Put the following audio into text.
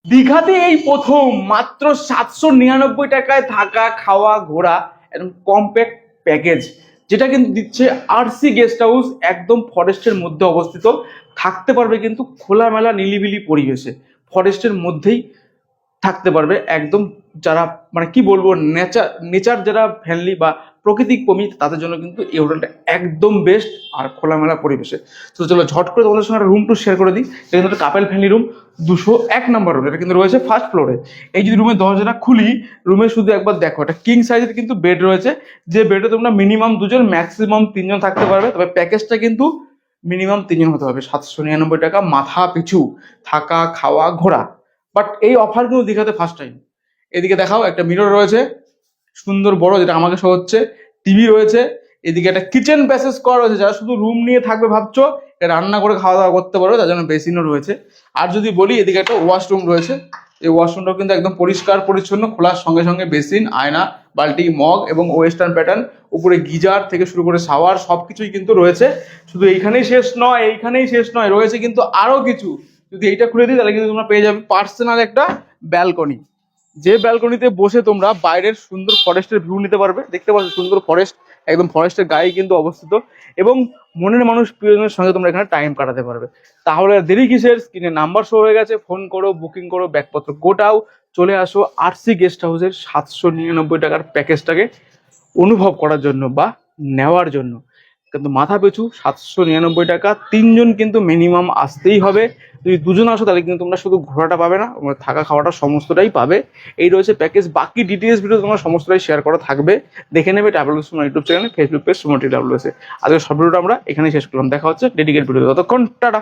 দীঘাতে এই প্রথম মাত্র 799 টাকায় থাকা খাওয়া ঘোরা একদম কম্প্যাক্ট প্যাকেজ, যেটা কিন্তু দিচ্ছে আরসি গেস্ট হাউস, একদম ফরেস্টের মধ্যে অবস্থিত। থাকতে পারবে কিন্তু খোলামেলা নিলিবিলি পরিবেশে, ফরেস্টের মধ্যেই থাকতে পারবে একদম। যারা মানে কি বলবো, নেচার নেচার যারা ফ্রেন্ডলি বা প্রকৃতিক প্রেমী তাদের জন্য কিন্তু এই হোটেলটা একদম বেস্ট আর খোলামেলা পরিবেশে। তো চলো ঝট করে তোমাদের সঙ্গে রুম টু শেয়ার করে দিই। এটা কিন্তু একটা কাপেল ফ্রেন্ডলি রুম, 201 নম্বর রুম। এটা কিন্তু রয়েছে ফার্স্ট ফ্লোরে। এই যদি রুমের দরজাটা খুলি, রুমে শুধু একবার দেখো, একটা কিং সাইজের কিন্তু বেড রয়েছে, যে বেডে তোমরা মিনিমাম দুজন ম্যাক্সিমাম তিনজন থাকতে পারবে। তবে প্যাকেজটা কিন্তু মিনিমাম তিনজন হতে হবে। 799 টাকা মাথা পিছু, থাকা খাওয়া ঘোরা। বাট এই অফার কিন্তু দীঘাতে ফার্স্ট টাইম। এদিকে দেখাও, একটা মিরর রয়েছে সুন্দর বড়, যেটা আমাকে শো হচ্ছে। টিভি রয়েছে। এদিকে একটা কিচেন প্যাসেজ করা রয়েছে, যারা শুধু রুম নিয়ে থাকবে ভাবছো, রান্না করে খাওয়া দাওয়া করতে পারবে, তার জন্য বেসিনও রয়েছে। আর যদি বলি, এদিকে একটা ওয়াশরুম রয়েছে। এই ওয়াশরুমটাও কিন্তু একদম পরিষ্কার পরিচ্ছন্ন, খোলার সঙ্গে সঙ্গে বেসিন, আয়না, বালতি, মগ এবং ওয়েস্টার্ন প্যাটার্ন। উপরে গিজার থেকে শুরু করে শাওয়ার সবকিছুই কিন্তু রয়েছে। শুধু এইখানেই শেষ নয়, এইখানেই শেষ নয়, রয়েছে কিন্তু আরো কিছু। যদি এইটা খুলে দিই, তাহলে কিন্তু তোমরা পেয়ে যাবে পার্সোনাল একটা ব্যালকনি, যে ব্যালকনিতে বসে তোমরা বাইরের সুন্দর ফরেস্টের ভিউ নিতে পারবে। দেখতে পাচ্ছ সুন্দর ফরেস্ট, একদম ফরেস্টের গায়ে কিন্তু অবস্থিত। এবং মনের মানুষ প্রিয়জনের সঙ্গে তোমরা এখানে টাইম কাটাতে পারবে। তাহলে আর দেরি কিসের? স্ক্রিনে নাম্বার শো হয়ে গেছে, ফোন করো, বুকিং করো, ব্যাগপত্র গোটাও, চলে আসো আরসি গেস্ট হাউসের 799 টাকার প্যাকেজটাকে অনুভব করার জন্য বা নেওয়ার জন্য। কিন্তু মাথা পিছু 799 টাকা, তিনজন কিন্তু মিনিমাম আসতেই হবে। যদি দুজন আসো তাহলে কিন্তু তোমরা শুধু ঘোরাটা পাবে না, তোমরা থাকা খাওয়াটা সমস্তটাই পাবে। এই রয়েছে প্যাকেজ। বাকি ডিটেলস ভিডিও তোমরা সমস্তটাই শেয়ার করা থাকবে, দেখে নেবে ট্রাভেলস সুমন ইউটিউব চ্যানেলে, ফেসবুক পেজ সুমন ট্রাভেলসে। আজকে সব ভিডিওটা আমরা এখানেই শেষ করলাম। দেখা হচ্ছে ডেডিকেট ভিডিও, ততক্ষণ টাটা।